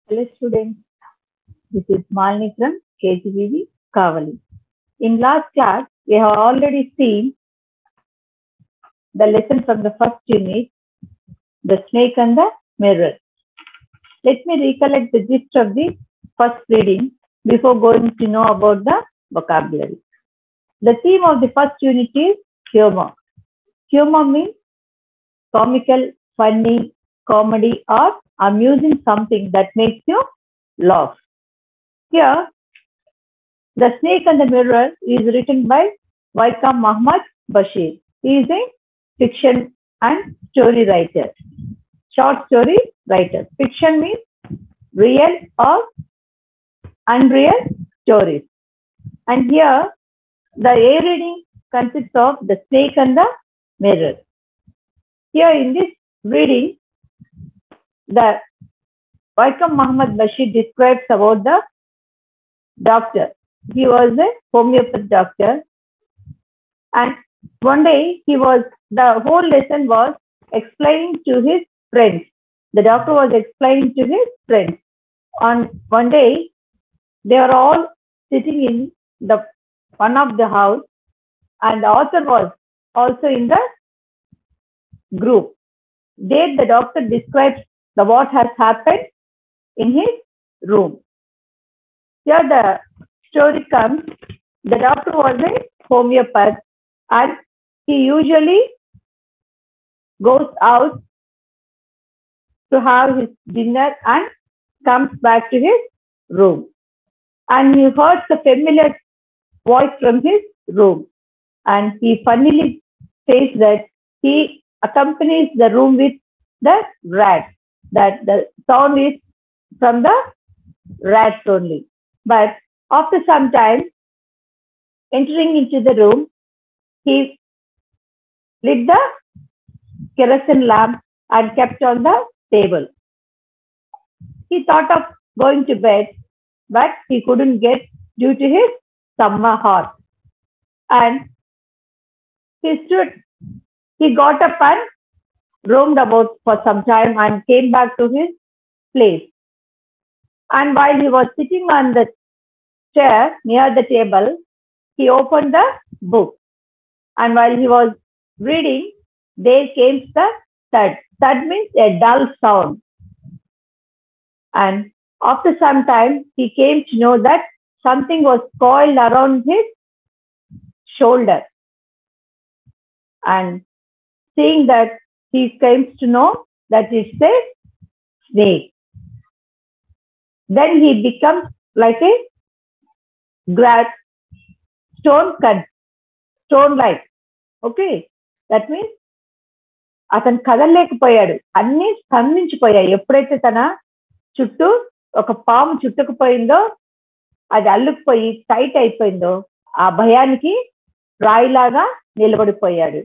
Hello students, this is Malini from KGBV Kavali. In last class, we have already seen the lesson from the first unit, the snake and the mirror. Let me recollect the gist of the first reading before going to know about the vocabulary. The theme of the first unit is humor. Humor means comical, funny, comedy or amusing something that makes you laugh. Here, The Snake and the Mirror is written by Vaikam Muhammad Bashir. He is a fiction and story writer, short story writer. Fiction means real or unreal stories. And here, the A reading consists of The Snake and the Mirror. Here in this reading, the Vaikam Muhammad Bashir describes about the doctor. He was a homeopathic doctor, and one day the whole lesson was explaining to his friends. The doctor was explaining to his friends. On one day, they were all sitting in the one of the house, and the author was also in the group. There, the doctor describes what has happened in his room. Here, the story comes. The doctor was a homeopath, and he usually goes out to have his dinner and comes back to his room. And he heard the familiar voice from his room. And he funnily says that he accompanies the room with the rat, that the sound is from the rats only. But after some time, entering into the room, he lit the kerosene lamp and kept on the table. He thought of going to bed, but he couldn't get due to his summer heart. And he got up and roamed about for some time and came back to his place. And while he was sitting on the chair near the table, he opened the book. And while he was reading, there came the thud. Thud means a dull sound. And after some time, he came to know that something was coiled around his shoulder. And seeing that, he came to know that it's a snake. Then he becomes like a stone like. Okay, that means అతను కదలలేకపోయాడు. అన్ని స్తంభించిపోయాయి. ఎప్పుడైతే తన చుట్టూ ఒక పాము చుట్టుకుపోయిందో, అది అల్లుకుపోయి tight అయిపోయిందో, ఆ భయానికి రాయిలాగా నిలబడిపోయాడు.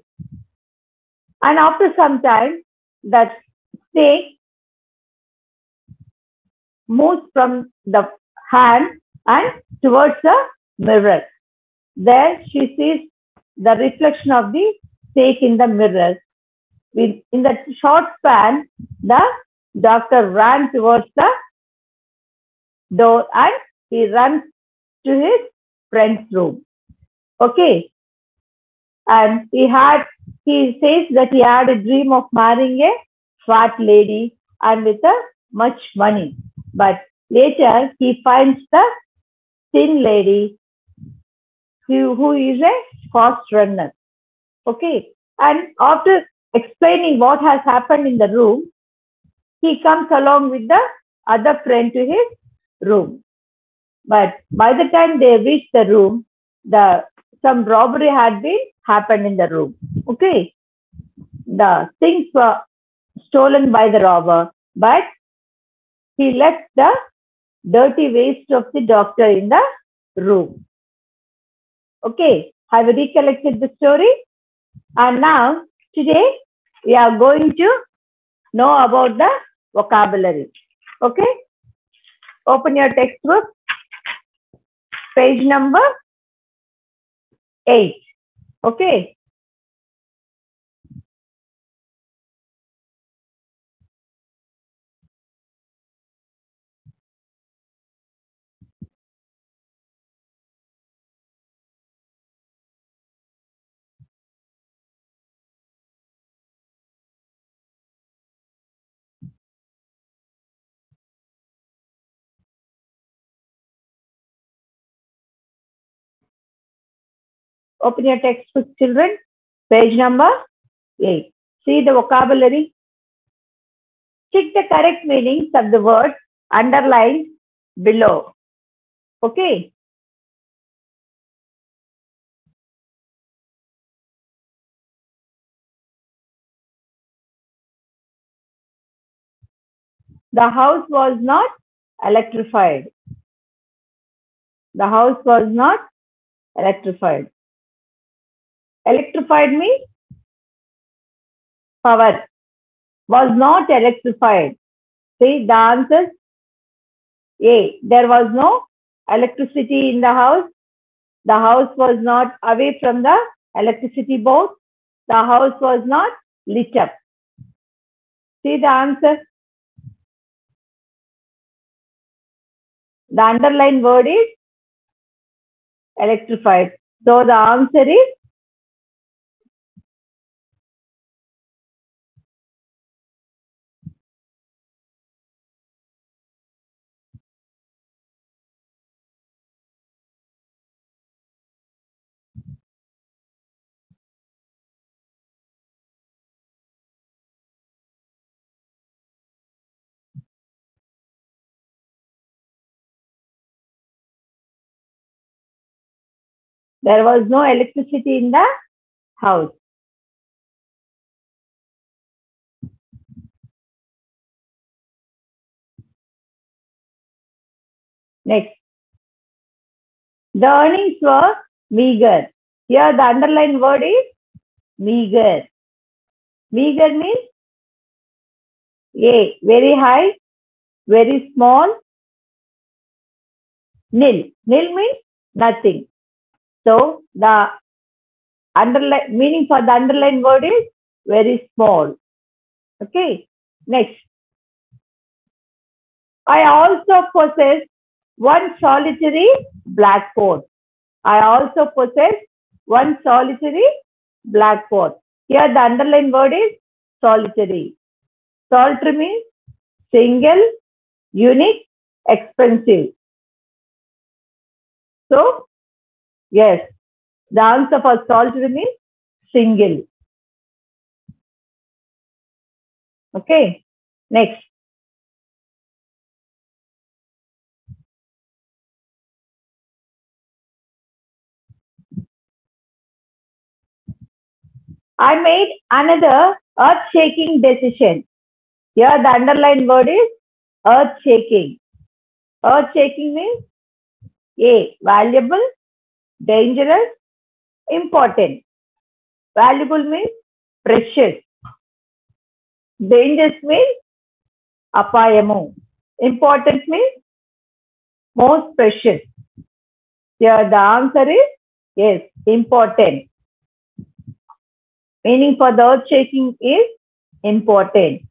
And after some time, that snake moves from the hand and towards the mirror. There she sees the reflection of the snake in the mirror. In that short span, the doctor ran towards the door and he runs to his friend's room. Okay. And he says that he had a dream of marrying a fat lady and with much money. But later he finds the thin lady who is a fast runner. Okay. And after explaining what has happened in the room, he comes along with the other friend to his room. But by the time they reach the room, some robbery had been happened in the room. Okay. The things were stolen by the robber, but he left the dirty waste of the doctor in the room. Okay. Have you recollected the story? And now, today, we are going to know about the vocabulary. Okay. Open your textbook, page number 8. Okay. Open your textbook, children. Page number 8. See the vocabulary. Check the correct meanings of the words underlined below. Okay. The house was not electrified. The house was not electrified. Electrified means power. Was not electrified. See the answers. A. There was no electricity in the house. The house was not away from the electricity board. The house was not lit up. See the answer. The underlined word is electrified. So the answer is there was no electricity in the house. Next. The earnings were meager. Here the underlined word is meager. Meager means A. Very high, very small. Nil. Nil means nothing. So the meaning for the underlined word is very small. Okay. Next. I also possess one solitary blackboard. I also possess one solitary blackboard. Here the underlined word is solitary. Solitary means single, unique, expensive. So, yes, the answer for solitary means single. Okay, next. I made another earth-shaking decision. Here the underlined word is earth-shaking. Earth-shaking means A. Valuable, dangerous, important. Valuable means precious. Dangerous means apayamu. Important means most precious. Here the answer is yes, important. Meaning for the earth shaking is important.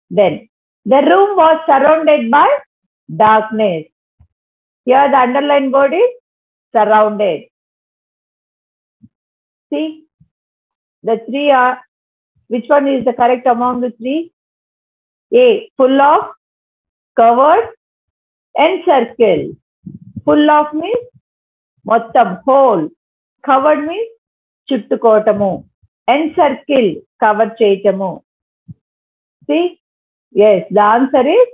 Then the room was surrounded by darkness. Here the underlined word is surrounded. See, the three are, which one is the correct among the three? A. Full of, covered, encircled. Full of means mottam, whole. Covered means chuttukotamu. Encircled, cover cheytamu. See, yes, the answer is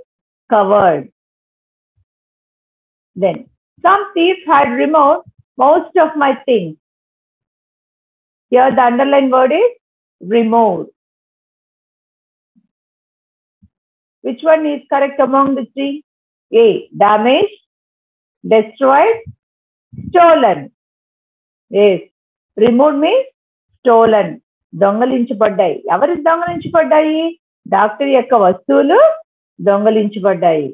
covered. Then, some thieves had removed most of my things. Here the underlined word is removed. Which one is correct among the three? A. Damaged, destroyed, stolen. Yes. Removed means stolen. దొంగలించబడ్డాయి. ఎవరి దొంగలించబడ్డాయి? Doctor యొక్క వస్తువులు దొంగలించబడ్డాయి.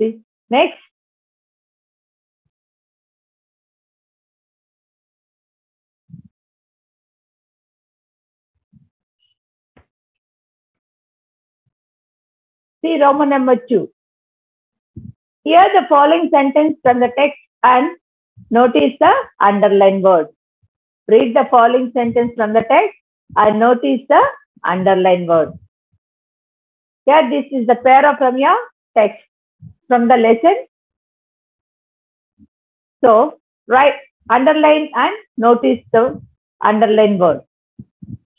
See? Next. See Roman number 2. Here the following sentence from the text and Notice the underlined word. Read the following sentence from the text and notice the underlined word. Here, this is the para from your text from the lesson. So, write, underline and notice the underlined word.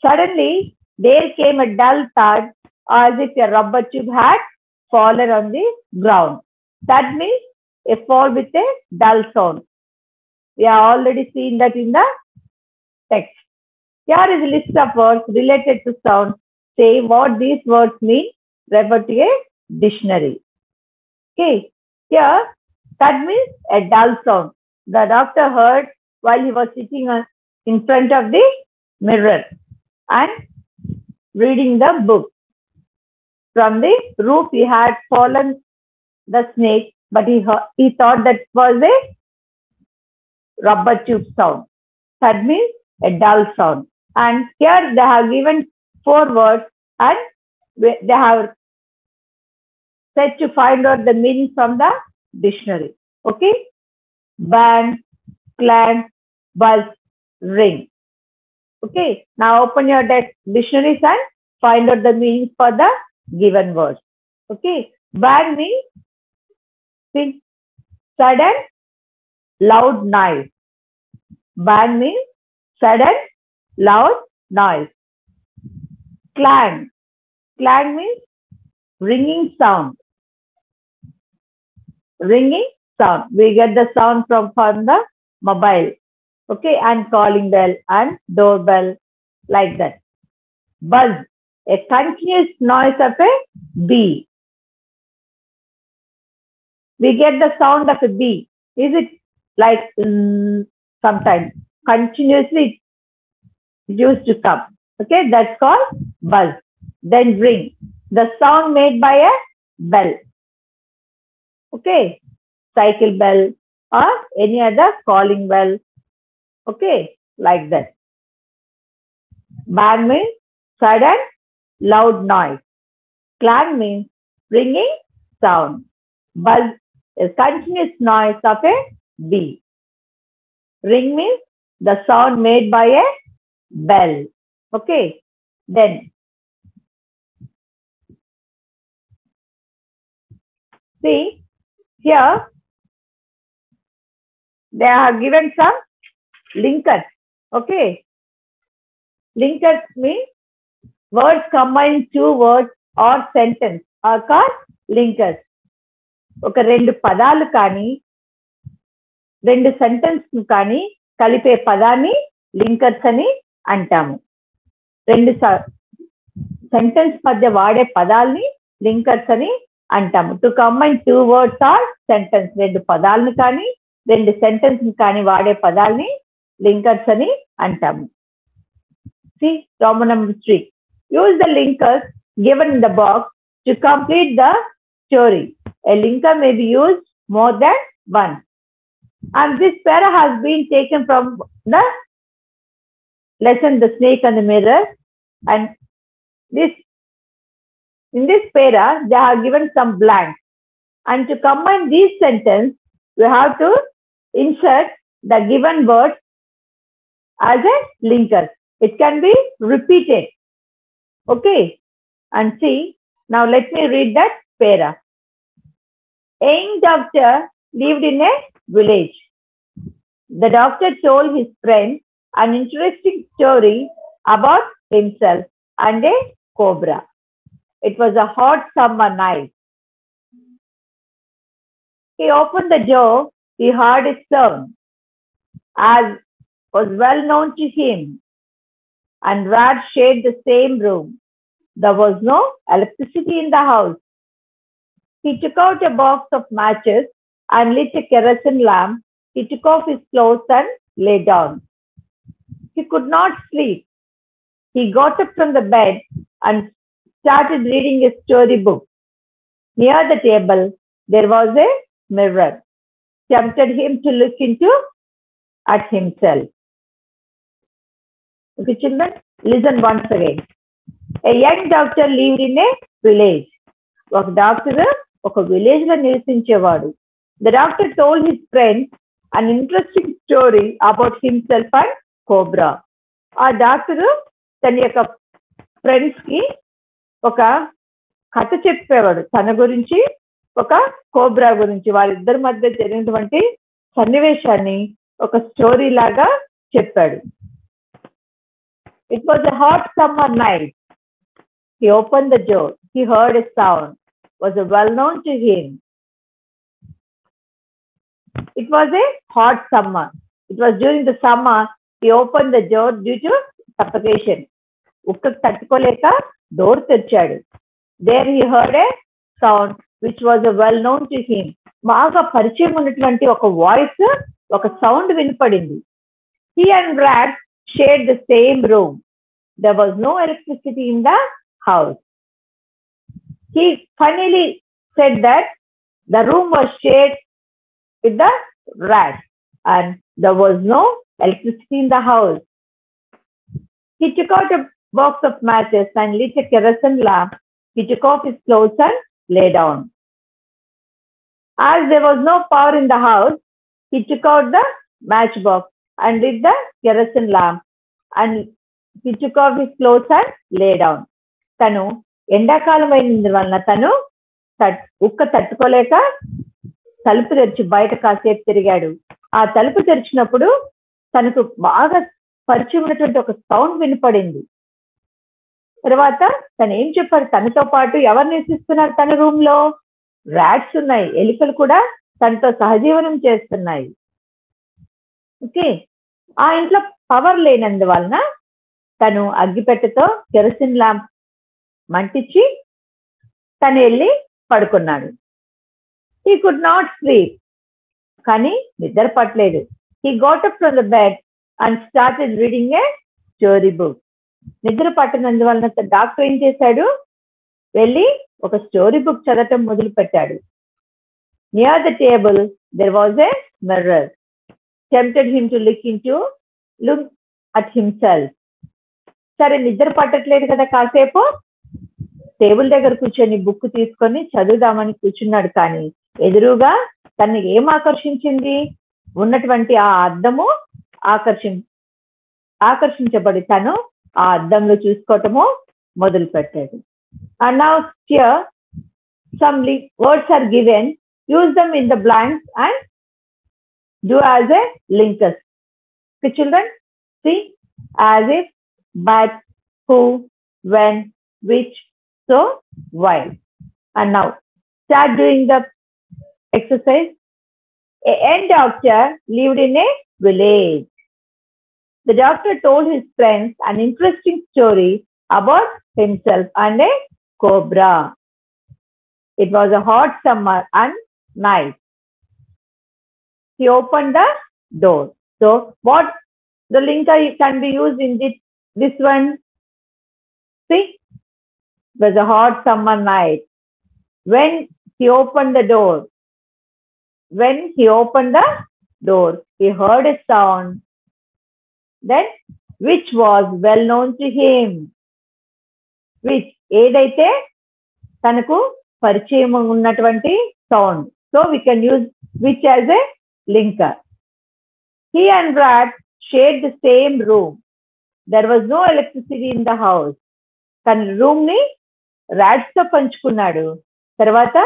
Suddenly, there came a dull thud as if a rubber tube had fallen on the ground. That means a fall with a dull sound. We have already seen that in the text. Here is a list of words related to sound. Say what these words mean. Refer to a dictionary. Okay. Here, that means a dull sound. The doctor heard while he was sitting in front of the mirror and reading the book. From the roof, he had fallen the snake, but he thought that was a rubber tube sound. That means a dull sound. And here they have given 4 words and they have said to find out the meaning from the dictionary. Okay? Bang, clang, buzz, ring. Okay? Now open your dictionaries and find out the meaning for the given words. Okay? Bang means sudden, loud noise. Bang means sudden, loud noise. Clang. Clang means ringing sound. Ringing sound. We get the sound from the mobile. Okay, and calling bell and doorbell, like that. Buzz. A continuous noise of a bee. We get the sound of a bee. Is it like sometimes? Continuously it used to come. Okay, that's called buzz. Then ring. The sound made by a bell. Okay, cycle bell or any other calling bell. Okay, like that. Bang means sudden, loud noise. Clang means ringing sound. Buzz is continuous noise of a bee. Ring means the sound made by a bell. Okay, then see here they have given some linkers. Okay, linkers means words combine 2 words or sentence are called linkers. ఒక 2 పదాలు కానీ 2 sentence కానీ కలిపే పదాన్ని linkers అని అంటాము. 2 sentence మధ్య వాడే పదాలని లింకర్స్ అని అంటాము. To combine 2 words or sentence. 2 పదాలను కానీ 2 సెంటెన్స్ కానీ వాడే పదాలని లింకర్స్ అని అంటాము. See, Roman number 3. Use the linkers given in the box to complete the story. A linker may be used more than once. And this para has been taken from the lesson The Snake and the Mirror. And in this para, they have given some blanks. And to combine these sentences, we have to insert the given word as a linker. It can be repeated. Okay. And see, now let me read that para. A young doctor lived in a village. The doctor told his friend an interesting story about himself and a cobra. It was a hot summer night. He opened the door. He heard a sound, as was well known to him, and rats shared the same room. There was no electricity in the house. He took out a box of matches and lit a kerosene lamp. He took off his clothes and lay down. He could not sleep. He got up from the bed and started reading a storybook. Near the table, there was a mirror. Tempted him to look at himself. Okay, children, listen once again. A young doctor lived in a village. ఒక doctor ఒక village లో నివసించేవాడు. The doctor told his friend an interesting story about himself and cobra. ఆ doctor తన యొక్క friends కి ఒక కథ చెప్పేవాడు తన గురించి, ఒక కోబ్రా గురించి. వాళ్ళిద్దరి మధ్య జరిగినటువంటి సన్నివేశాన్ని ఒక స్టోరీ లాగా చెప్పాడు. It was a hot summer night. He opened the door. He heard a sound. Was well known to him. It was a hot summer. It was during the summer. He opened the door due to suffocation. ఉక్కకు తట్టుకోలేక door తెరిచాడు. There he heard a sound which was well known to him. బాగా పరిచయం ఉన్నటువంటి ఒక voice, ఒక sound వినపడింది. He and Rat shared the same room. There was no electricity in the house. He finally said that the room was shared with the rat and there was no electricity in the house. He took out a box of matches and lit a kerosene lamp. He took off his clothes and lay down. As there was no power in the house, he took out the matchbox and lit the kerosene lamp and he took off his clothes and lay down. తను ఎండాకాలం అయినందు వలన తను ఉక్క తట్టుకోలేక తలుపు తెరిచి బయట కాసేపు తిరిగాడు. ఆ తలుపు తెరిచినప్పుడు తనకు బాగా పరిచయం ఉన్నటువంటి ఒక సౌండ్ వినపడింది. తర్వాత తను ఏం చెప్పాడు, తనతో పాటు ఎవరు నివసిస్తున్నారు తన రూమ్ లో? ర్యాట్స్ ఉన్నాయి, ఎలుకలు కూడా తనతో సహజీవనం చేస్తున్నాయి. ఓకే, ఆ ఇంట్లో పవర్ లేనందువలన తను అగ్గిపెట్టెతో కెరసిన్ ల్యాంప్ మంటించి తను వెళ్ళి పడుకున్నాడు. He could not sleep. కానీ నిద్ర పట్టలేదు. He got up from the bed and started reading a story book. నిద్ర పట్టనందువలన డాక్టర్ ఏం చేశాడు, వెళ్ళి ఒక స్టోరీ బుక్ చదవటం మొదలు పెట్టాడు. Near the table there was a mirror. Tempted him to look at himself. సరే నిద్ర పట్టట్లేదు కదా, కాసేపు టేబుల్ దగ్గర కూర్చొని బుక్ తీసుకొని చదువుదామని కూర్చున్నాడు. కానీ ఎదురుగా తను ఏం ఆకర్షించింది, ఉన్నటువంటి ఆ అద్దము ఆకర్షించబడి తను ఆ అద్దంలో చూసుకోవటము మొదలు పెట్టాడు. And now here some words are given. Use them in the blanks and do as a linkers. Okay, children, see, as if, but, who, when, which, so, why. And now start doing the exercise. A young doctor lived in a village. The doctor told his friends an interesting story about himself and a cobra. It was a hot summer and night. He opened the door. So what the linker can be used in this one? See, it was a hot summer night. When he opened the door, he heard a sound then which was well known to him. Which ఏదైతే తనకు పరిచయం ఉన్నటువంటి sound. So we can use which as a linker. He and Rat shared the same room. There was no electricity in the house. తన room ని rods తో పంచుకున్నాడు. తర్వాత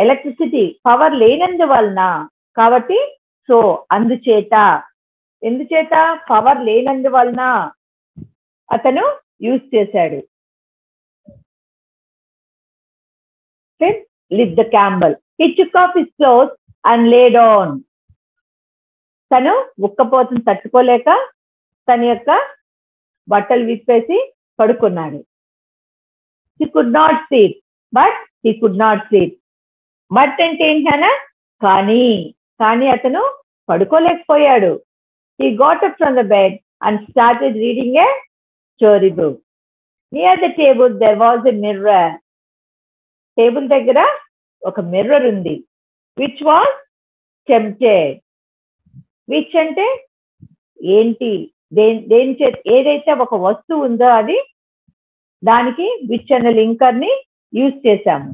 electricity power లేనందువలన, కాబట్టి so ఎందుచేత పవర్ లేనందువలన అతను యూజ్ చేశాడు. lit the candle. He took off his clothes and lay down. తను ఉక్కపోతను తట్టుకోలేక తన యొక్క బట్టలు విప్పేసి పడుకున్నాడు. He could not sleep, but he could not sleep. But అంటే ఏంటన్నా, కానీ అతను పడుకోలేకపోయాడు. He got up from the bed and started reading a story book. Near the table there was a mirror. Table దగ్గర ఒక మిర్రర్ ఉంది. Which was tempted. Which అంటే ఏంటి, ఏదైతే ఒక వస్తువు ఉందో అది, దానికి విచ్ అనే లింకర్ ని యూజ్ చేసాము.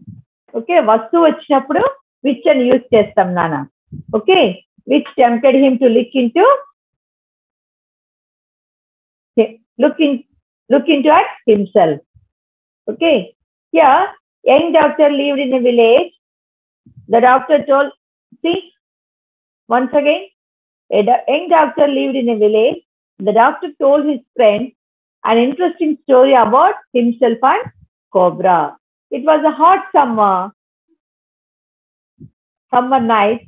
ఓకే, వస్తువు వచ్చినప్పుడు విచ్ అని యూజ్ చేస్తాం నాన్న. Okay, which tempted him to look into at himself. Okay. Here, young doctor lived in a village. The doctor told, see, once again, a young doctor lived in a village. The doctor told his friend an interesting story about himself and cobra. It was a hot summer night.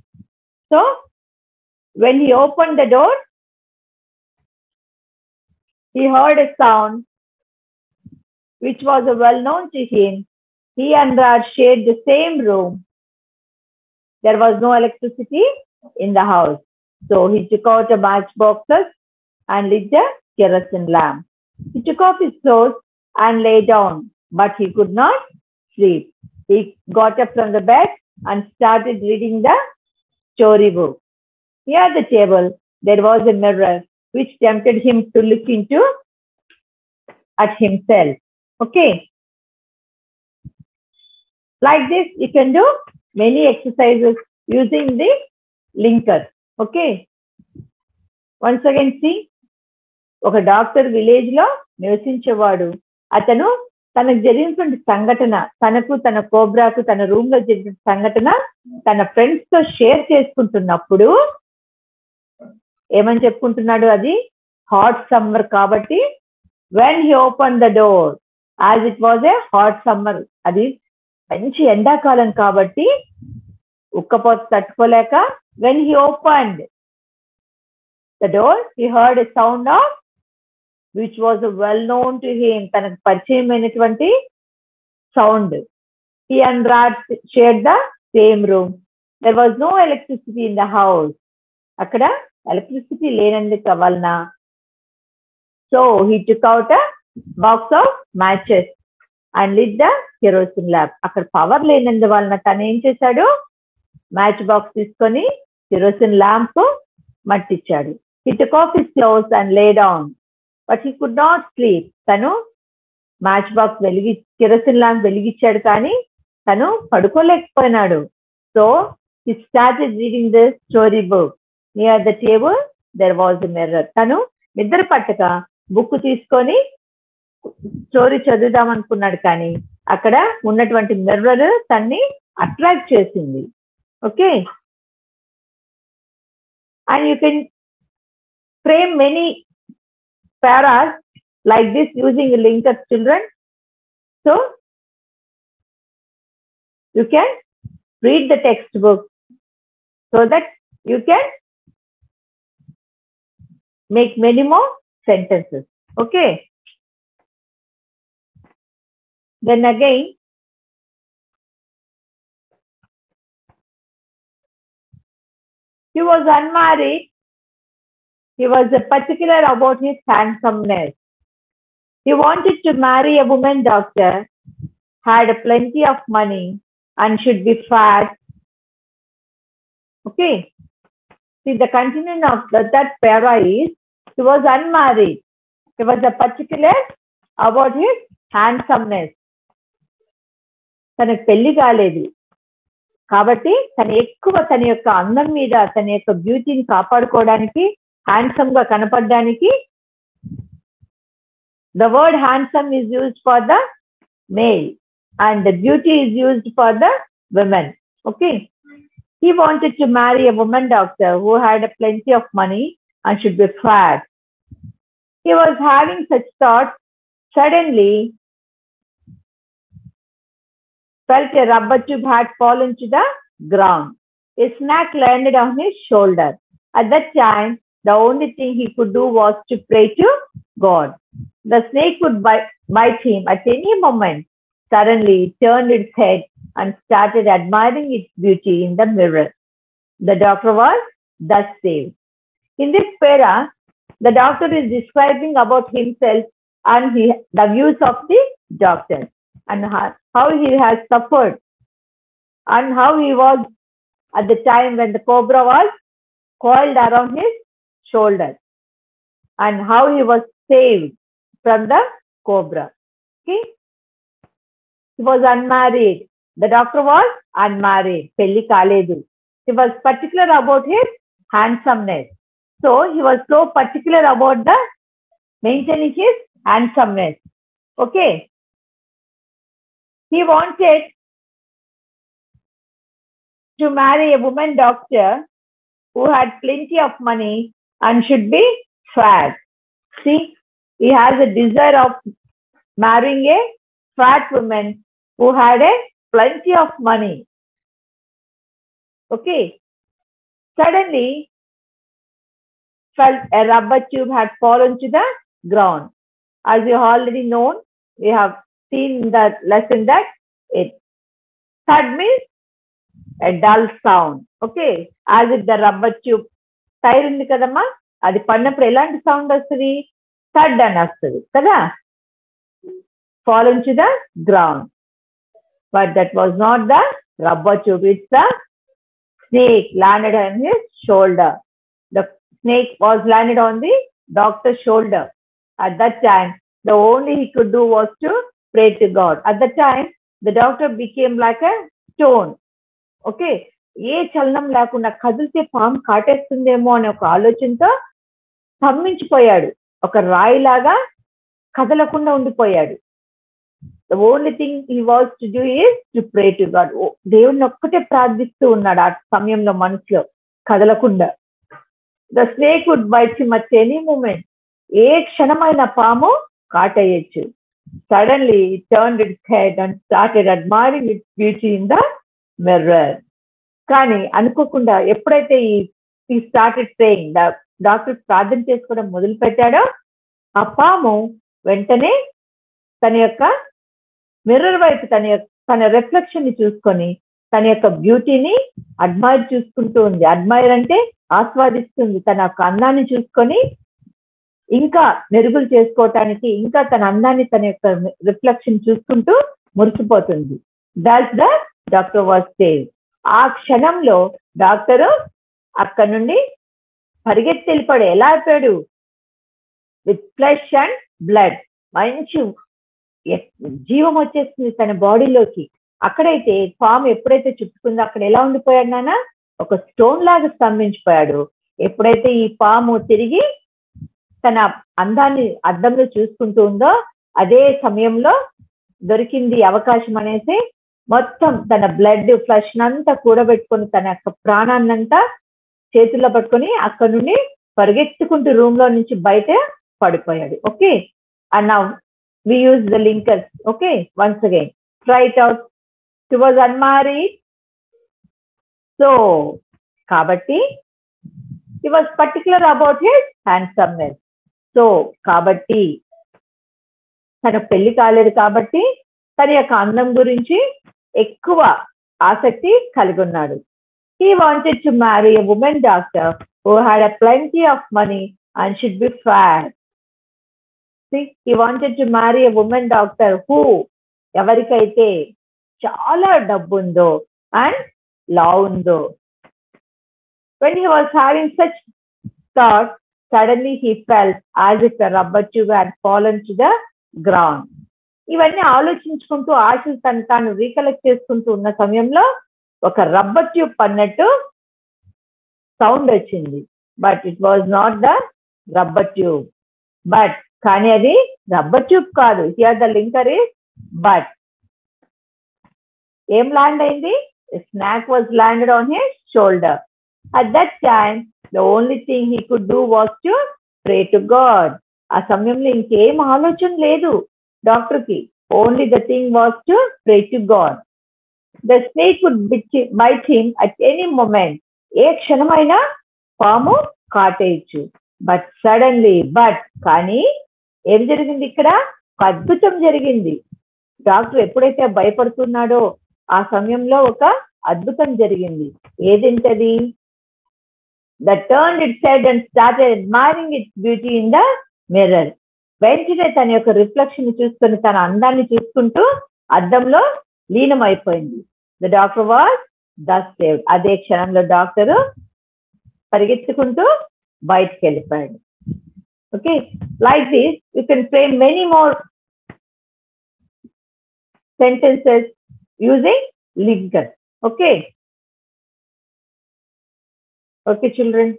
So, when he opened the door, he heard a sound which was well known to him. He and Raj shared the same room. There was no electricity in the house. So he took out a matchboxes and lit the kerosene lamp. He took off his clothes and lay down, but he could not sleep. He got up from the bed and started reading the story book. Near the table, there was a mirror which tempted him to look into at himself. Okay. Like this, you can do many exercises using the linker. Okay. Once again, see, ఒక doctor village లో నివసించేవాడు. అతను తనకు జరిగినటువంటి సంఘటన, తనకు తన కోబ్రాకు తన room లో జరిగిన సంఘటన తన ఫ్రెండ్స్ తో షేర్ చేసుకుంటున్నప్పుడు ఏమని చెప్పుకుంటున్నాడు, అది హాట్ సమ్మర్ కాబట్టి when he open the door, as it was a hot summer, అది మంచి ఎండాకాలం కాబట్టి ఉక్కపోత తట్టుకోలేక when he opened the door he heard a sound of which was well known to him, తనకు పరిచయమైనటువంటి sound. He and Raj shared the same room. There was no electricity in the house. అక్కడ electricity లేనందుకు వలన so he took out a box of matches and lit the kerosene lamp. అక్కడ power లేనందు వలన తను ఏం చేశాడు, మ్యాచ్ బాక్స్ తీసుకొని కెరోసిన్ ల్యాంప్ మట్టించాడు. He took off his clothes and lay down, but he could not sleep. తను match box kerosene lamp వెలిగించాడు కానీ తను పడుకోలేకపోయినాడు. So he started reading the story book. Near the table there was a mirror. తను నిద్ర పట్టక book తీసుకొని story చదువుదాం అనుకున్నాడు కానీ అక్కడ ఉన్నటువంటి మిర్రర్ తన్ని అట్రాక్ట్ చేసింది. Okay. And you can frame many paras like this using linkers, children. So you can read the textbook so that you can make many more sentences. Okay. Then again, he was unmarried. He was particular about his handsomeness. He wanted to marry a woman doctor, had plenty of money, and should be fat. Okay. See, the continuation of that para is, he was unmarried. He was particular about his handsomeness. తనకు పెళ్లి కాలేదు కాబట్టి తను ఎక్కువ తన యొక్క అందం మీద తన యొక్క బ్యూటీని కాపాడుకోవడానికి, హ్యాండ్సమ్ గా కనపడడానికి, the word handsome is used for the male and the beauty is used for the women. Okay. He wanted to marry a woman doctor who had plenty of money and should be fat. He was having such thoughts. Suddenly felt a rubber tube had fallen to the ground. A snake landed on his shoulder. At that time, the only thing he could do was to pray to God. The snake could bite him at any moment. Suddenly, it turned its head and started admiring its beauty in the mirror. The doctor was thus saved. In this para, the doctor is describing about himself and the views of the doctor and how he has suffered and how he was at the time when the cobra was coiled around his shoulder and how he was saved from the cobra. Okay. He was unmarried. The doctor was unmarried. Pelli kaledu. He was particular about his handsomeness. So he was so particular about the maintaining his handsomeness. Okay. He wanted to marry a woman doctor who had plenty of money and should be fat. See, he has a desire of marrying a fat woman who had a plenty of money. Okay. Suddenly, felt a rubber tube had fallen to the ground. As you already known, we have seen in the lesson that it thud means a dull sound. Okay. As if the rubber tube tyre ఉంది కదమ్మా, అది పడినప్పుడు ఎలాంటి sound వస్తుంది? థడ్ అని వస్తుంది కదా. fallen to the ground. But that was not the rubber tube, it's the snake landed on his shoulder. The snake was landed on the doctor's shoulder. At that time, the only he could do was to pray to God. At that time, the doctor became like a stone. Okay. ఏ చలనం లేకుండా కదిలితే పాము కాటేస్తుందేమో అనే ఒక ఆలోచనతో స్తంభించిపోయాడు. ఒక రాయిలాగా కదలకుండా ఉండిపోయాడు. The only thing he was to do is to pray to God. దేవుణ్ణి ఒక్కటే ప్రార్థిస్తూ ఉన్నాడు ఆ సమయంలో మనసులో కదలకుండా. The snake would bite him at any moment. ఏ క్షణమైన పాము కాటేయచ్చు. Suddenly it turned its head and started admiring its beauty in the mirror. కానీ అనుకోకుండా ఎప్పుడైతే ఈ స్టార్టెడ్ ప్రేయింగ్, డాక్టర్ ప్రార్థన చేసుకోవడం మొదలు పెట్టాడో ఆ పాము వెంటనే తన యొక్క మిర్రర్ వైపు తన రిఫ్లెక్షన్ ని చూసుకొని తన యొక్క బ్యూటీని అడ్మైర్ చూసుకుంటూ ఉంది. అడ్మైర్ అంటే ఆస్వాదిస్తుంది. తన యొక్క అందాన్ని చూసుకొని ఇంకా మెరుగులు చేసుకోవటానికి, ఇంకా తన అందాన్ని తన యొక్క రిఫ్లెక్షన్ చూసుకుంటూ మురిసిపోతుంది. That's the doctor was saved. ఆ క్షణంలో డాక్టరు అక్కడ నుండి పరిగెత్తి వెళ్ళిపోయాడు. ఎలా అయిపోయాడు? With flesh and blood. మంచి జీవం వచ్చేస్తుంది తన బాడీలోకి. అక్కడైతే పాము ఎప్పుడైతే చుట్టుకుందో అక్కడ ఎలా ఉండిపోయాడు నాన్న? ఒక స్టోన్ లాగా స్తంభించిపోయాడు. ఎప్పుడైతే ఈ పాము తిరిగి తన అందాన్ని అద్దంలో చూసుకుంటూ ఉందో అదే సమయంలో దొరికింది అవకాశం అనేసి మొత్తం తన బ్లడ్ ఫ్లష్ అంతా కూడబెట్టుకొని తన యొక్క ప్రాణాన్నంతా చేతుల్లో పట్టుకొని అక్కడ నుండి పరిగెత్తుకుంటూ రూమ్ లో నుంచి బయట పడిపోయాడు. Okay. And now we use the linkers. Okay, once again, try it out. He was unmarried, so kabatti he was particular about his handsomeness. So kabatti tana pelli kaaledu kabatti tana yokka andam gurinchi ఎక్కువ ఆసక్తి కలిగి ఉన్నాడు. He wanted to marry a woman doctor who had a plenty of money and should be fat. See, he wanted to marry a woman doctor who ఎవరికైతే చాలా డబ్బు ఉందో and లావ్ ఉందో. When he was having such thoughts, suddenly he felt as if a rubber tube had fallen to the ground. ఇవన్నీ ఆలోచించుకుంటూ ఆశలు తాను రీకలెక్ట్ చేసుకుంటూ ఉన్న సమయంలో ఒక రబ్బర్ ట్యూబ్ పడినట్టు సౌండ్ వచ్చింది. But it was not the rubber tube. But కానీ అది రబ్బర్ ట్యూబ్ కాదు. Here the linker is but. ఏం ల్యాండ్ అయింది? Snake was landed on his shoulder. At that time the only thing he could do was to pray to God. ఆ సమయంలో ఇంకేం ఆలోచన లేదు డాక్టర్కి. Only the thing was to pray to God. The snake would bite him at any moment. ఏ క్షణమైనా పాము కాటేయచ్చు. But suddenly కానీ ఏం జరిగింది ఇక్కడ? అద్భుతం జరిగింది. డాక్టర్ ఎప్పుడైతే భయపడుతున్నాడో ఆ సమయంలో ఒక అద్భుతం జరిగింది. ఏదింటది? The turned its head and started admiring its beauty in the mirror. వెంటనే తన యొక్క రిఫ్లెక్షన్ చూసుకొని తన అందాన్ని చూసుకుంటూ అద్దంలో లీనమైపోయింది. The doctor was thus saved. అదే క్షణంలో డాక్టరు పరిగెత్తుకుంటూ బయటికి వెళ్ళిపోయాడు. Okay, like this you can frame many more sentences using linker. Okay, Okay, children.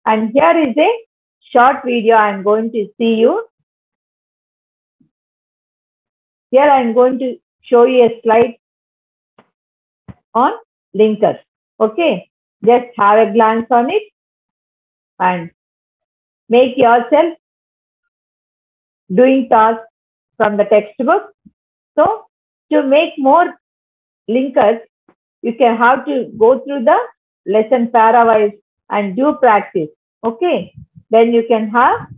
And here is a short video I am going to see you. Here I am going to show you a slide on linkers. Okay, just have a glance on it and make yourself doing tasks from the textbook. So to make more linkers, you can have to go through the lesson parawise and do practice. Okay, then you can have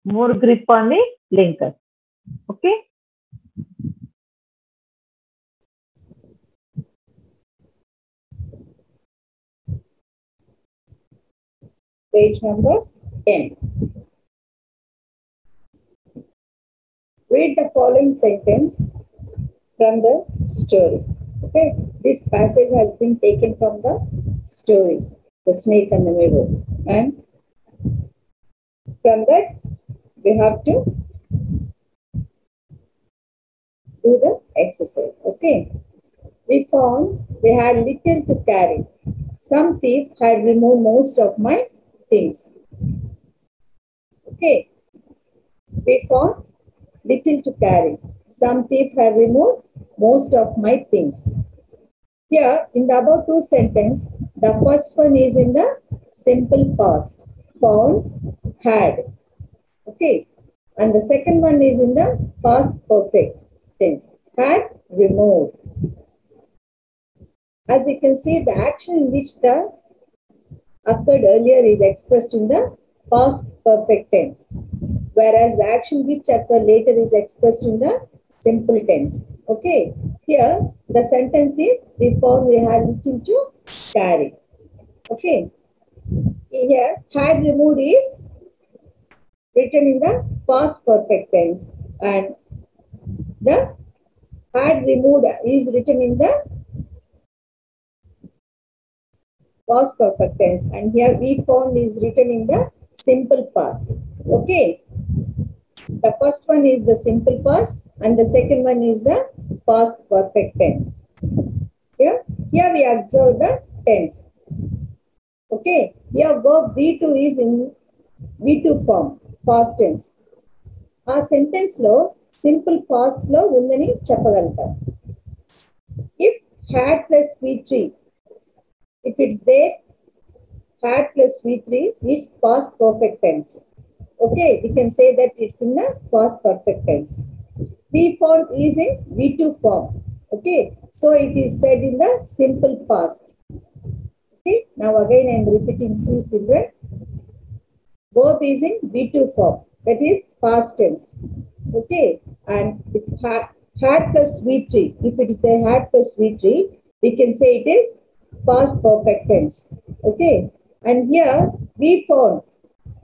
more grip on the linkers. Okay. Page number 10. Read the following sentence from the story. Okay, this passage has been taken from the story, The Snake and the Mirror. And from that, we have to do the exercise. Okay, we found we had little to carry. Some thief had removed most of my things. Okay, we found little to carry. Some thief had removed most of my things. Here, in the above two sentences, the first one is in the simple past. Found, had. Okay. And the second one is in the past perfect tense. Had, removed. As you can see, the action in which the occurred earlier is expressed in the past perfect tense, whereas the action which occurred later is expressed in the simple tense. Okay, here the sentence is we found we had little to carry. Okay, here had removed is written in the past perfect tense and the had removed is written in the past perfect tense, and here we found is written in the simple past. Okay, the first one is the simple past and the second one is the past perfect tense. Here we observe the tense. Okay, here verb V2 is in V2 form, past tense. Our sentence lo simple past lo undani cheppagalutam. If had plus V3, if it's there, had plus V3, it's past perfect tense. Okay, we can say that it's in the past perfect tense. We found is in V2 form. Okay, so it is said in the simple past. Okay, now again I am repeating, see children. Verb is in V2 form, that is past tense. Okay, and if had plus V3, if it is the had plus V3, we can say it is past perfect tense. Okay, and here we found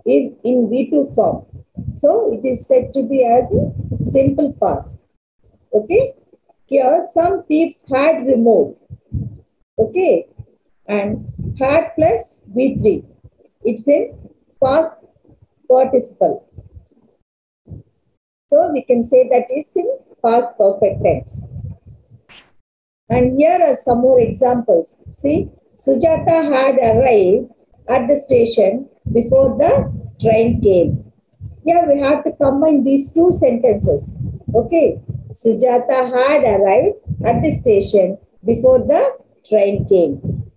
is in V2 form. So it is said to be as a simple past. Okay, here some thieves had removed. Okay, and had plus V3. It's in past participle. So we can say that it's in past perfect tense. And here are some more examples. See, Sujata had arrived at the station before the train came. Here we have to combine these two sentences. Okay, Sujata had arrived at the station before the train came.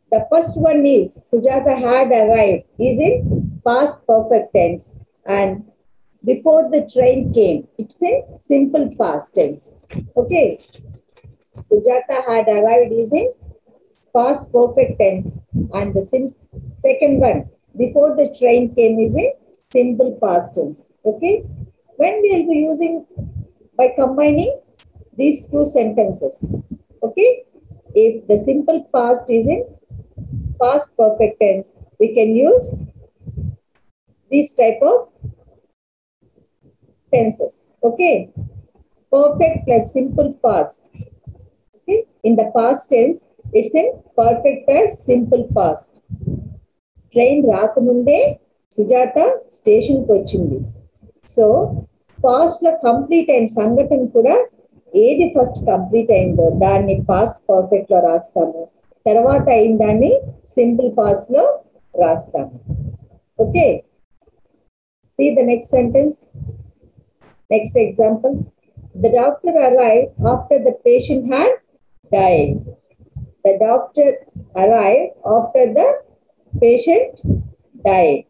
The first one is Sujata had arrived is in past perfect tense and before the train came, it's in simple past tense. Okay, Sujata had arrived is in past perfect tense and the second one before the train came is in simple past tense. Okay, when we will be using by combining these two sentences. Okay, if the simple past is in past perfect tense, we can use this type of tenses. Okay, perfect plus simple past. Okay, in the past tense, it's in perfect plus simple past. Train raakamunde Sujata station ku vachindi. So past lo complete అయిన సంఘటన కూడా ఏది first complete అయిందో దాన్ని past perfect లో రాస్తాము. తర్వాత అయిన దాన్ని సింపుల్ పాస్ట్ లో రాస్తాము. Okay, see the next sentence, next example. The doctor arrived after the patient had died. The doctor arrived after the patient died.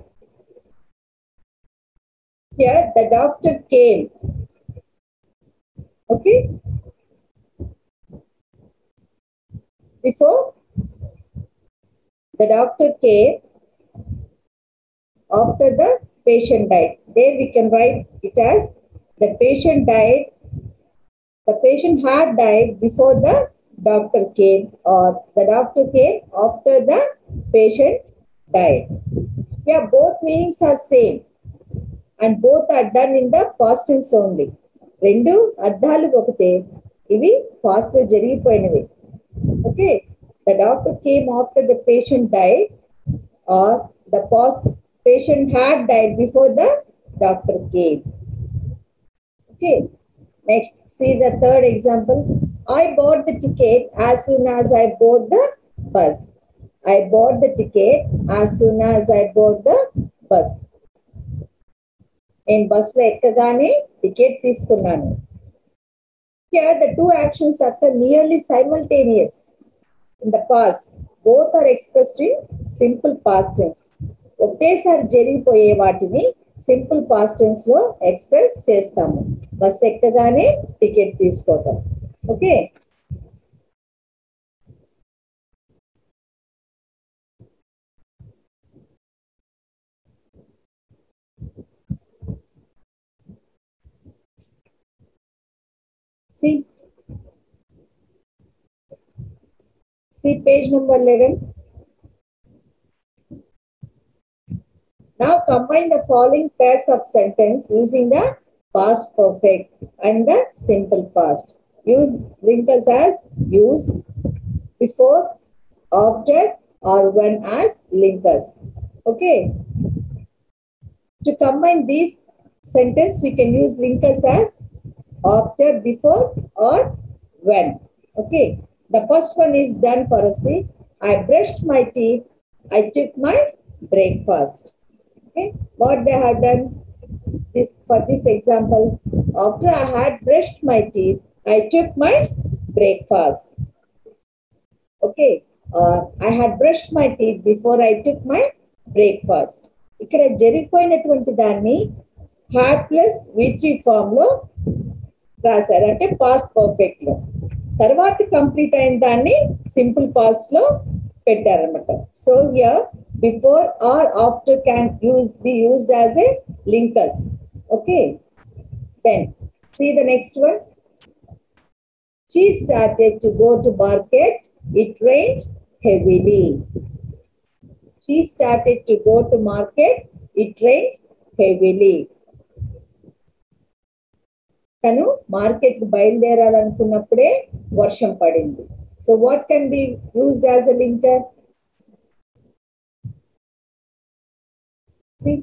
Here the doctor came. Okay, before the doctor came after the patient died. There we can write it as the patient died, the patient had died before the doctor came, or the doctor came after the patient died. Yeah, both meanings are same and both are done in the past tense only. రెండు అర్థాలు ఒకటే, ఇవి past లో జరిగిపోయినవి. Okay, the doctor came after the patient died, or the past patient had died before the doctor came. Okay, next, see the third example. I bought the ticket as soon as I board the bus. I bought the ticket as soon as I board the bus. నేను బస్సులో ఎక్కగానే ticket తీసుకున్నాను. Here the two actions occur nearly simultaneous in the past. Both are expressed in simple past tense. ఒకేసారి జరిగిపోయే వాటిని simple past tense లో express చేస్తాము. Bus ఎక్కగానే ticket తీసుకోవటం. Okay, see page number 11. Now combine the following pairs of sentence using the past perfect and the simple past. Use linkers as use, before, after, or when as linkers. Okay. To combine these sentence, we can use linkers as after, before, or when. Okay. The first one is done for us. See, I brushed my teeth. I took my breakfast. Okay. What they have done this for this example. After I had brushed my teeth, I took my breakfast. Okay. I had brushed my teeth before I took my breakfast. ఇక్కడ జరిగిపోయినటువంటి దాన్ని had plus V3 form లో రాశారు, అంటే past perfect లో. తర్వాత complete అయిన దాన్ని simple past లో పెట్టారన్నమాట. So here before or after can be used as a linkers. Okay, then see the next one. She started to go to market. It rained heavily. She started to go to market. It rained heavily. తను market బయలుదేరాలనుకున్నప్పుడే వర్షం పడింది. So what can be used as a linker? See,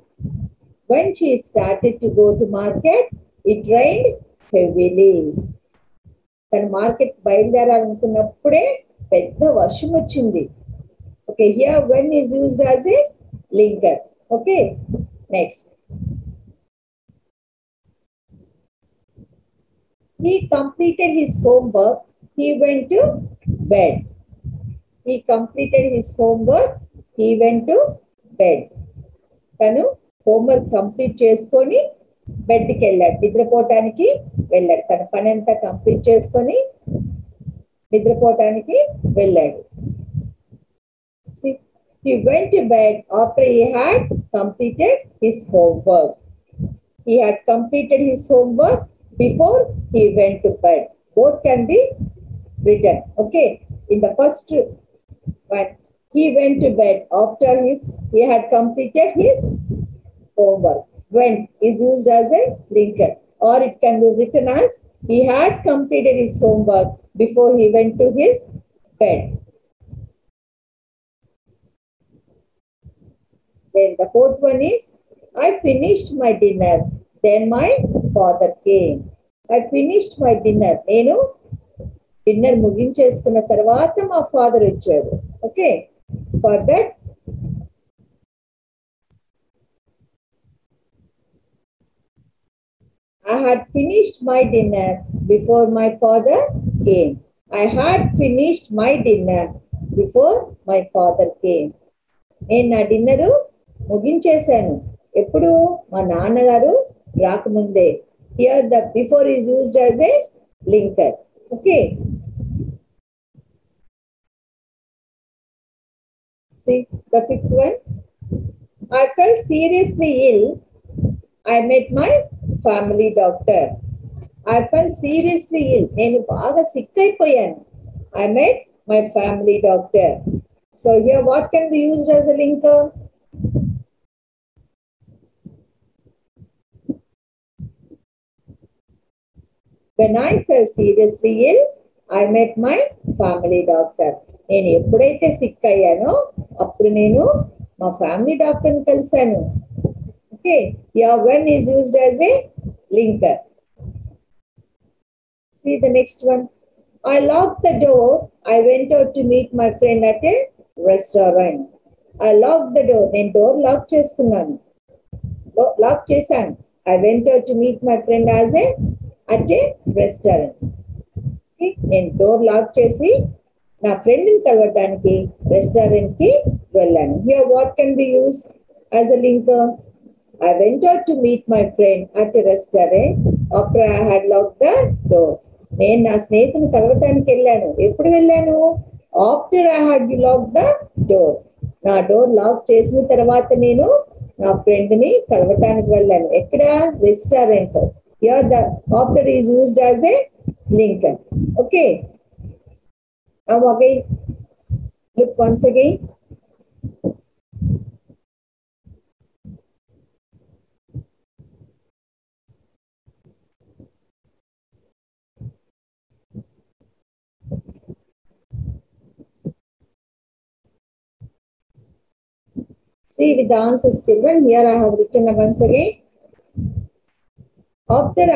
when she started to go to market, it rained heavily. తను market బయలుదేరాలనుకున్నప్పుడే పెద్ద వర్షం వచ్చింది. Okay, here when is used as a linker. Okay, next. He completed his homework. He went to bed. He completed his homework. He went to bed. తను homework complete చేసుకొని బెడ్కి వెళ్ళాడు, నిద్రపోవటానికి వెళ్ళాడు. తన పని అంతా కంప్లీట్ చేసుకొని నిద్రపోవటానికి వెళ్ళాడు. See, he went to bed after he had completed his homework. He had completed his homework before he went to bed. Both can be written. Okay, in the first one, he went to bed after he had completed his homework. When is used as a linker, or it can be written as he had completed his homework before he went to his bed. Then the fourth one is, I finished my dinner. Then my father came. I finished my dinner. నేను dinner ముగించేసుకున్న తర్వాత మా father వచ్చాడు. Okay, for that I had finished my dinner before my father came. I had finished my dinner before my father came. నేను నా dinner ముగించేశాను ఎప్పుడు? మా నాన్నగారు రాకముందే. Here the before is used as a linker. Okay, see the fifth one. I felt seriously ill. I met my family doctor. I felt seriously ill. నేను బాగా sick అయిపోయాను. I met my family doctor. So here what can be used as a linker? When I felt seriously ill, I met my family doctor. నేను ఎప్పుడైతే sick అయ్యానో అప్పుడు నేను మా family డాక్టర్ని కలిశాను. Okay, yeah, when is used as a linker. See the next one. I locked the door. I went out to meet my friend at a restaurant. I locked the door. నేను door lock చేసుకున్నాను, lock చేశాను. I went out to meet my friend at a restaurant. నేను door lock చేసి నా ఫ్రెండ్ని కలవడానికి రెస్టారెంట్కి వెళ్ళాను. Here what can be use as a linker? I went out to meet my friend at a restaurant after I had locked the door. నేను నా స్నేహితుని కలవటానికి వెళ్ళాను. ఎప్పుడు వెళ్ళాను? After I had lock the door. నా డోర్ లాక్ చేసిన తర్వాత నేను నా ఫ్రెండ్ని కలవటానికి వెళ్ళాను. ఎక్కడ? Restaurant. Here the after is used as a linker. Okay, now again look once again. See with the answers, children. Here I have written once again. After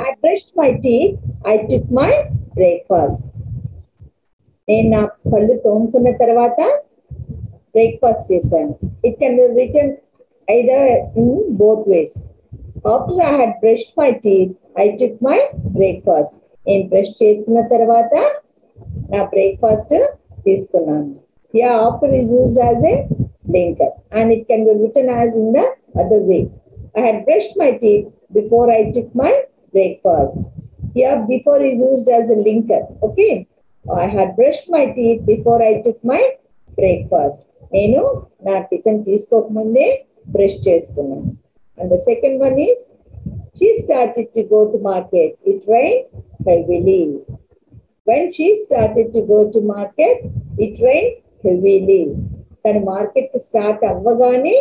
I brushed my teeth, I took my breakfast. నేను నా పళ్ళు తోముకున్న తర్వాత breakfast చేశాను. It can be return either in both ways. After I had brushed my teeth, I took my breakfast. నేను brush చేసుకున్న తర్వాత నా breakfast తీసుకున్నాను. Yeah, after is used as A linker, and it can be written as in the other way. I had brushed my teeth before I took my breakfast. Here before is used as a linker. Okay, I had brushed my teeth before I took my breakfast. నేను నా tiffin తీసుకోకముందే brush చేసుకున్నాను. And the second one is she started to go to market. It rained heavily. When she started to go to market, it rained heavily. తను market start అవ్వగానే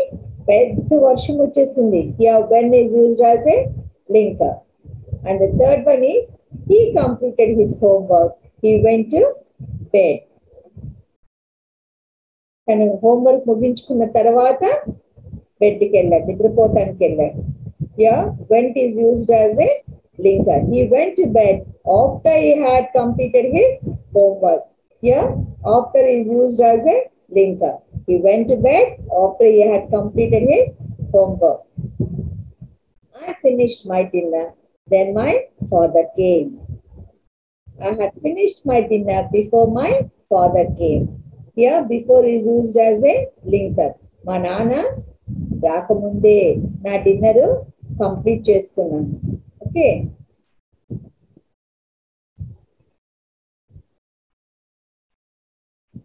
పెద్ద వర్షం వచ్చేసింది. Here when is used as a linker. And the third one is he completed his homework. He went to bed. తను homework ముగించుకున్న తర్వాత బెడ్కి వెళ్ళాడు, నిద్రపోవటానికి వెళ్ళాడు. Here went is used as a linker. He went to bed after he had completed his homework. Here, after is used as a linker. He went to bed after he had completed his homework. I finished my dinner. Then my father came. I had finished my dinner before my father came. Here, before is used as a linker. మా నాన్న రాకముందే నా dinner complete చేసుకున్నాను. Okay,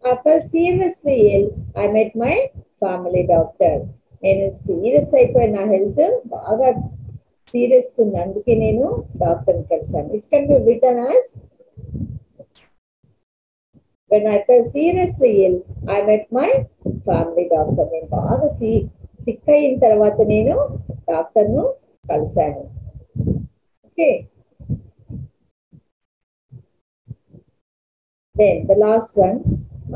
I felt seriously ill. I met my family doctor. నేను serious అయిపోయి నా health బాగా serious ఉంది, అందుకే నేను డాక్టర్ని కలిసాను. It can be written as when I felt seriously ill, I met my family doctor. నేను బాగా సిక్ అయిన తర్వాత నేను డాక్టర్ను కలిసాను. Okay, then the last one.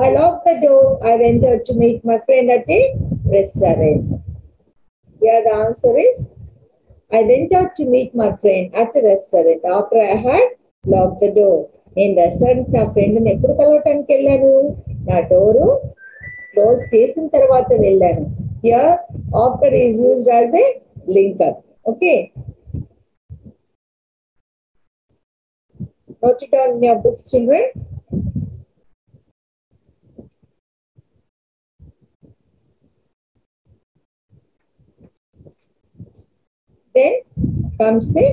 I locked the door. I went out to meet my friend at a restaurant. Here the answer is, I went out to meet my friend at a restaurant after I had locked the door. నేను restaurant నా ఫ్రెండ్ని ఎప్పుడు కలవటానికి వెళ్ళాను, నా door close చేసిన తర్వాత వెళ్ళాను. Here after is used as a linker. Okay, note it down in your books, children. Then comes the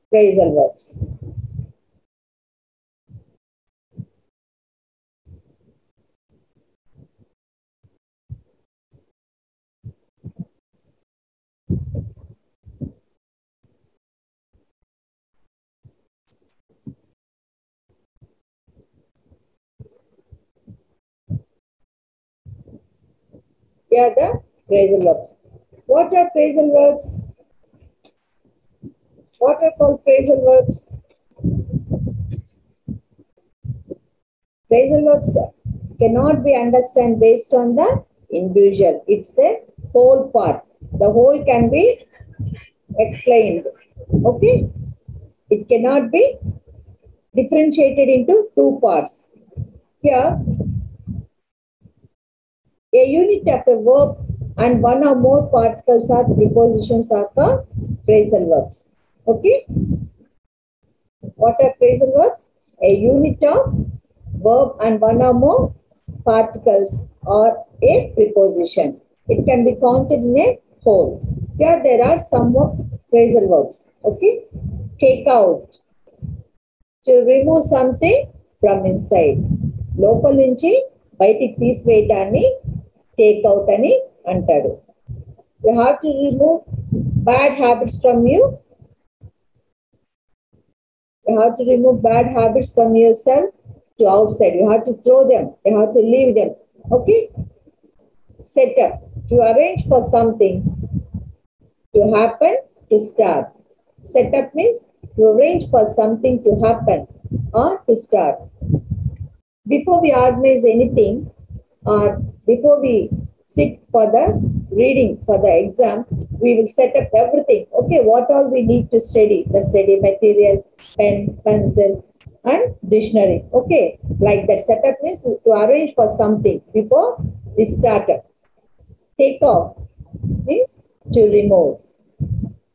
phrasal verbs. Here are the phrasal verbs. What are phrasal verbs? What are called phrasal verbs? Phrasal verbs cannot be understood based on the individual. It's the whole part. The whole can be explained. Okay? It cannot be differentiated into two parts. Here, a unit of a verb and one or more particles or prepositions are called phrasal verbs. Okay? What are phrasal verbs? A unit of verb and one or more particles or a preposition. It can be counted in a whole. Here there are some of phrasal verbs. Okay? Take out. To remove something from inside. లోపల నుంచి బయటికి తీసివేయటాన్ని take out అని అంటాడు. You have to remove bad habits from you. You have to remove bad habits from yourself to outside. You have to throw them. You have to leave them. Okay? Set up. To arrange for something to happen, to start. Set up means to arrange for something to happen or to start. Before we organize anything or before we sit for the reading for the exam, we will set up everything. Okay, what all we need to study? The study material, pen, pencil, and dictionary. Okay, like that setup means to arrange for something before we start. Take off means to remove.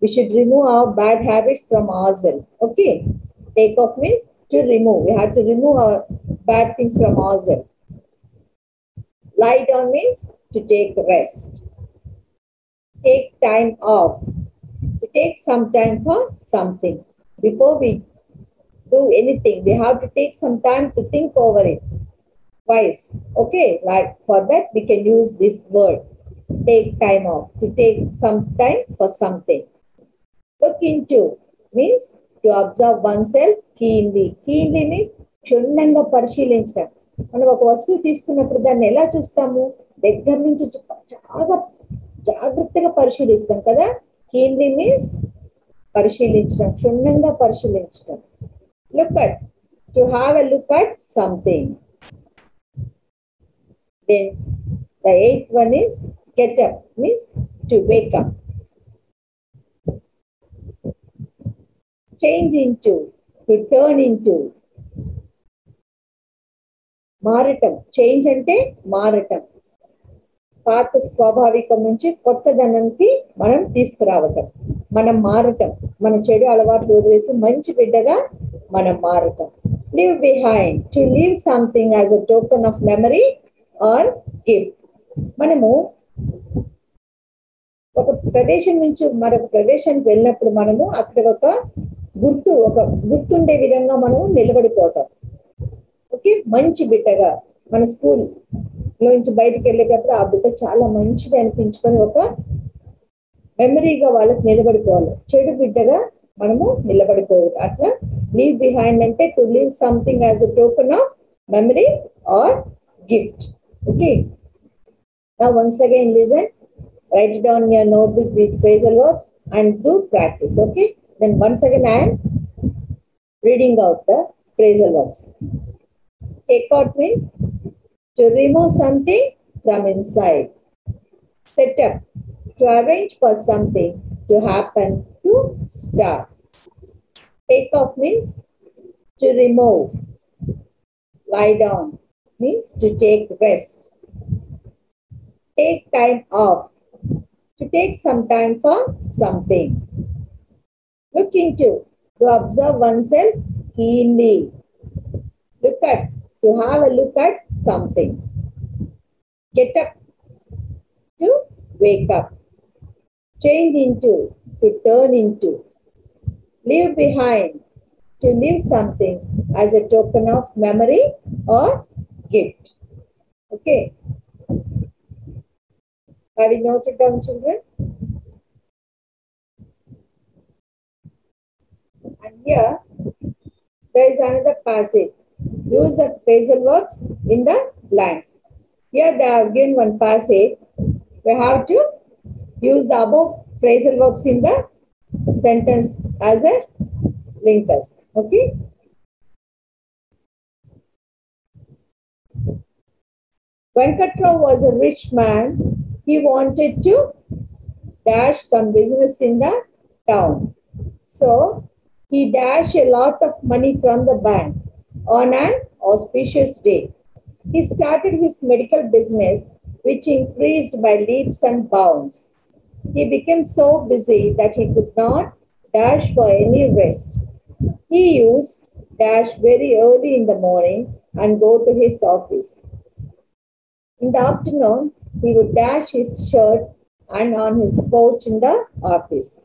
We should remove our bad habits from ourselves. Okay, take off means to remove. We have to remove our bad things from ourselves. Lie down means to take rest. Take time off. To take some time for something. Before we do anything, we have to take some time to think over it twice. Okay, like for that we can use this word. Take time off. To take some time for something. Look into means to observe oneself keenly. Keenly means క్షుణ్ణంగా పరిశీలించడం. మనం ఒక వస్తువు తీసుకున్నప్పుడు దాన్ని ఎలా చూస్తాము? దగ్గర నుంచి చాలా జాగ్రత్తగా పరిశీలిస్తాం కదా. కీన్లీ మీన్స్ పరిశీలించడం, క్షుణ్ణంగా పరిశీలించడం. Look at, to have a look at something. Then the eighth one is get up means to wake up. Change into, to turn into. మారటం, చేంజ్ అంటే మారటం. పాత స్వాభావికం నుంచి కొత్తదనానికి మనం తీసుకురావటం, మనం మారటం, మన చెడు అలవాట్లు వదిలేసి మంచి బిడ్డగా మనం మారటం. Leave behind, to leave something as a token of memory or gift. మనము ఒక ప్రదేశం నుంచి మరొక ప్రదేశానికి వెళ్ళినప్పుడు మనము అక్కడ ఒక గుర్తుండే విధంగా మనము నిలబడిపోతాం. ఓకే, మంచి బిడ్డగా మన స్కూల్ నుంచి బయటకు వెళ్ళేటప్పుడు ఆ బిడ్డ చాలా మంచిది అనిపించుకొని ఒక మెమరీగా వాళ్ళకి నిలబడిపోవాలి. చెడు బిడ్డగా మనము నిలబడిపోవాలి. అట్లా లీవ్ బిహైండ్ అంటే to leave something as a token of memory or gift. Okay, now once again listen, write it down in your notebook these phrasal verbs and do practice. Okay, then once again I am reading out the phrasal verbs. Take out means to remove something from inside. Set up, to arrange for something to happen, to start. Take off means To remove. Lie down means to take rest. Take time off. To take some time for something. Look into. To observe oneself keenly. Look at. To have a look at something. Get up. To wake up. Change into. To turn into. Leave behind. To leave something as a token of memory or gift. Okay. Have you noted down, children? And here, there is another passage. Use the phrasal verbs in the blanks. Here they have given one passage. We have to use the above phrasal verbs in the sentence as a linkers. Okay. Venkatrao was a rich man. He wanted to dash some business in the town. So he dashed a lot of money from the bank on an auspicious day. He started his medical business, which increased by leaps and bounds. He became so busy that he could not dash for any rest. He used dash very early in the morning and go to his office. In the afternoon, he would dash his shirt and on his couch in the office.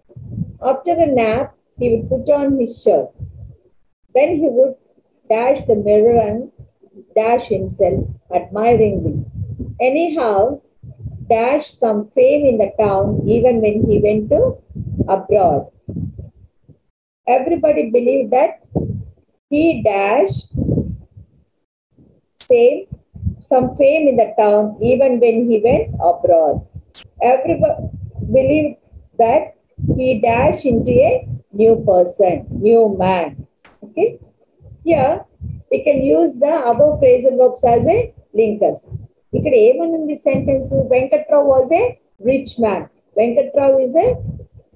After a nap, he would put on his shirt. Then he would dash the mirror and dash himself admiringly. Anyhow, dash some fame in the town even when he went to abroad. Everybody believed that he dashed some fame in the town even when he went abroad. Everybody believed that he dashed into a new person, new man. Okay. Here we can use the above phrasal verbs as a linkers. ఇక్కడ ఏమనుంది sentence? Venkatrao was a rich man. Venkatrao is a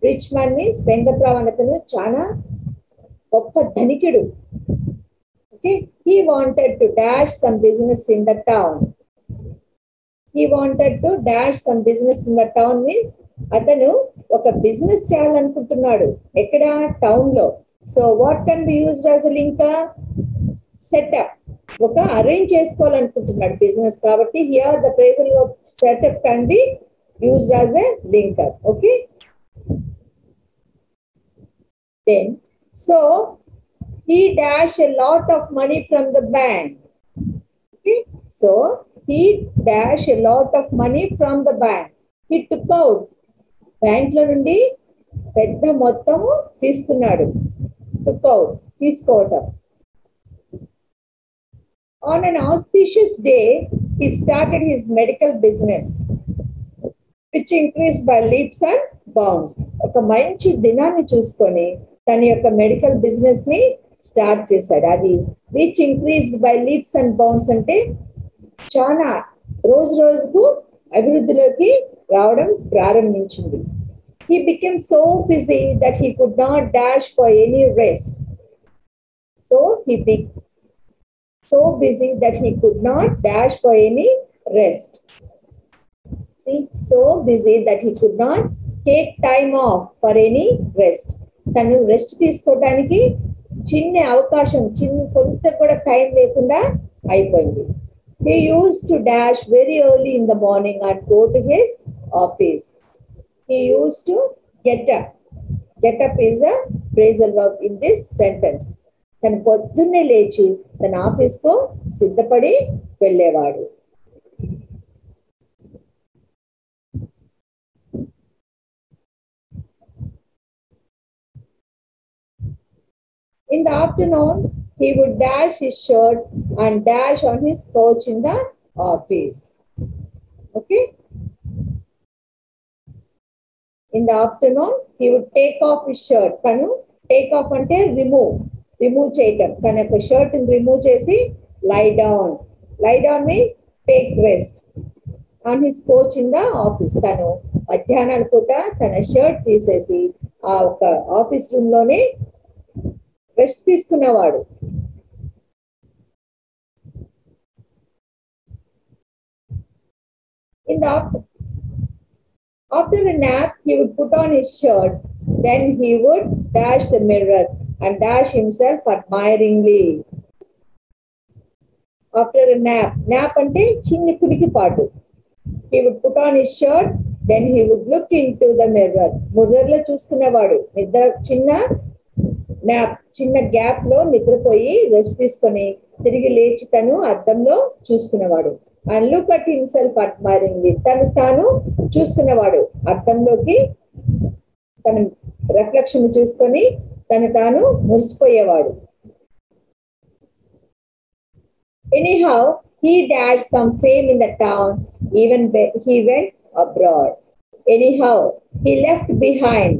rich man means Venkatrao అతను చాలా గొప్ప ధనికుడు. Okay, he wanted to dash some business in the town. He wanted to dash some business in the town means అతను ఒక business చేయాలనుకుంటున్నాడు. ఎక్కడ? Town లో. So what can be used as a linker? Set up. ఒక arrange చేసుకోవాలనుకుంటున్నాడు business కాబట్టి here the phrasal verb set up can be used as a linker. Okay. Then so he dashed a lot of money from the bank. Okay, so he dashed a lot of money from the bank. He took out. Bank lo nundi pedda mottamu తీసుకున్నాడు. Took out, తీసుకోవటం. On an auspicious day, he started his medical business, which increased by leaps and bounds. ఒక మంచి దినాన్ని చూసుకొని తన యొక్క medical business ని start చేశాడు. అది which increase by leaps and bounds అంటే చాలా రోజు రోజుకు అభివృద్ధిలోకి రావడం ప్రారంభించింది. He became so busy that he could not dash for any rest. So he became so busy that he could not dash for any rest. See, so busy that he could not take time off for any rest. తను rest తీసుకోవడానికి చిన్న అవకాశం, కొంత కూడా time లేకుండా అయిపోయింది. He used to dash very early in the morning and go to his office. He used to get up. Get up is the phrasal verb in this sentence. తను పొద్దున్నే లేచి తన ఆఫీస్కు సిద్ధపడి వెళ్ళేవాడు. In the afternoon, he would dash his shirt and dash on his couch in the office. Okay? In the afternoon, he would take off his shirt. Tanu take off ante remove. Remove cheyadam. Tana యొక్క shirt ని remove చేసి lie down. Lie down means take rest. On his couch in the office. తను మధ్యాహ్నాల పూట తన shirt తీసేసి ఆ ఒక office room లోనే రెస్ట్ తీసుకునేవాడు. in the after a nap, he would put on his shirt. Then he would dash the mirror and dash himself admiringly. After a nap ante chinni kudiki paatu. He would put on his shirt. Then he would look into the mirror. Mirror lo చూసుకునేవాడు. నిద్ర చిన్న nap, చిన్న gap లో నిద్రపోయి rest తీసుకొని తిరిగి లేచి తను అద్దంలో చూసుకునేవాడు. And look at himself admiringly. తను తాను చూసుకునేవాడు. అద్దంలోకి తన రిఫ్లెక్షన్ చూసుకొని తను తాను మురిసిపోయేవాడు. Anyhow, he had some fame in the town, even he went abroad. Anyhow, he left behind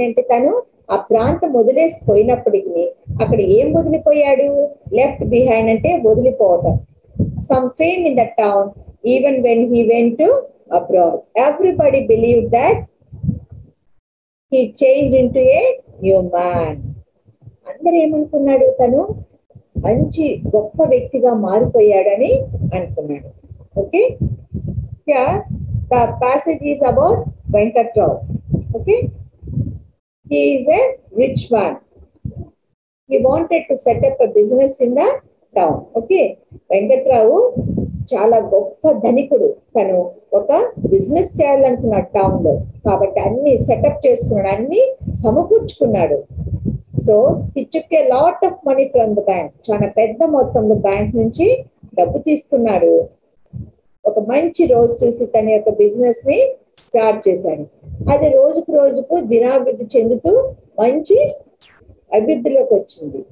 అంటే తను ఆ ప్రాంతం వదిలేసిపోయినప్పటికీ అక్కడ ఏం వదిలిపోయాడు? లెఫ్ట్ బిహైండ్ అంటే వదిలిపోవటం. Some fame in the town, even when he went to abroad. Everybody believed that he changed into a new man. అందరూ ఏమనుకున్నాడు? తను మంచి గొప్ప వ్యక్తిగా మారిపోయాడని అనుకున్నాడు. Okay, the passage is about Venkatrao. Okay, he is a rich man. He wanted to set up a business in the town. Okay, Venkatrao చాలా గొప్ప ధనికుడు. తను ఒక బిజినెస్ చేయాలనుకున్నాడు టౌన్ లో. కాబట్టి అన్ని సెటప్ చేసుకున్నాడు, అన్ని సమకూర్చుకున్నాడు. So he took a lot of money from the bank. చాలా పెద్ద మొత్తంలో బ్యాంక్ నుంచి డబ్బు తీసుకున్నాడు. ఒక మంచి రోజు చూసి తన యొక్క బిజినెస్ ని స్టార్ట్ చేశాడు. అది రోజుకు రోజుకు దినాభివృద్ధి చెందుతూ మంచి అభివృద్ధిలోకి వచ్చింది.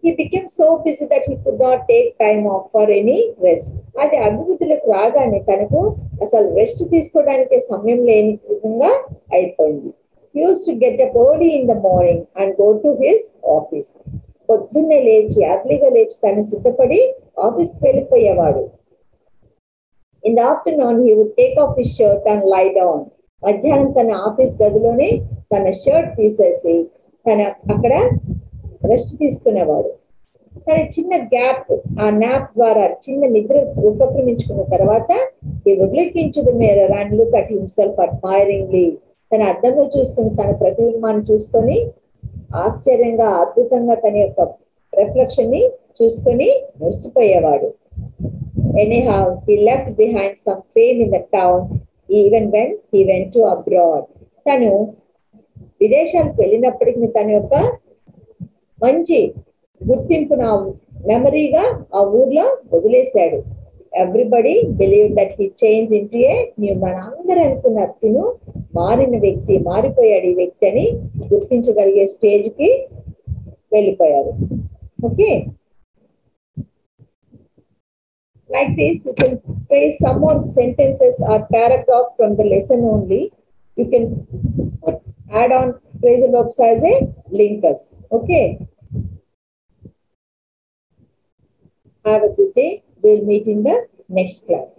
He became so busy that he could not take time off for any rest. అది అభివృద్ధిలోకి రాగానే తనకు అసలు రెస్ట్ తీసుకోవడానికి సమయం లేని విధంగా అయిపోయింది. He used to get up early in the morning and go to his office. పొద్దున్నే లేచి అర్లీగా లేచి తను సిద్ధపడి ఆఫీస్కి వెళ్ళిపోయేవాడు. In the afternoon, he would take off his shirt and lie down. మధ్యాహ్నం తన ఆఫీస్ గదిలోనే తన షర్ట్ తీసేసి తన అక్కడ రెస్ట్ తీసుకునేవాడు. కానీ చిన్న గ్యాప్, ఆ నాప్ ద్వారా చిన్న నిద్ర ఉపక్రమించుకున్న తర్వాత he would look into the mirror and look at himself admiringly. తన అద్దంలో చూసుకుని తన ప్రతిబింబాన్ని చూసుకొని ఆశ్చర్యంగా అద్భుతంగా తన యొక్క రిఫ్లెక్షన్ ని చూసుకొని మురిసిపోయేవాడు. Anyhow, he left behind some fame in the town, even when he went to abroad. తను విదేశాలకు వెళ్ళినప్పటికీ తన యొక్క మంచి గుర్తింపును మెమరీగా ఆ ఊర్లో వదిలేశాడు. Everybody believe that he change into a new man. అందరూ అనుకున్నారు తిను మారిన వ్యక్తి, మారిపోయాడు ఈ వ్యక్తి అని గుర్తించగలిగే స్టేజ్ కి వెళ్ళిపోయారు. Okay, like this you can trace some more sentences or paragraph from the lesson only. You can add on phrasal verbs as a linkers. Okay, have a good day. We'll meet in the next class.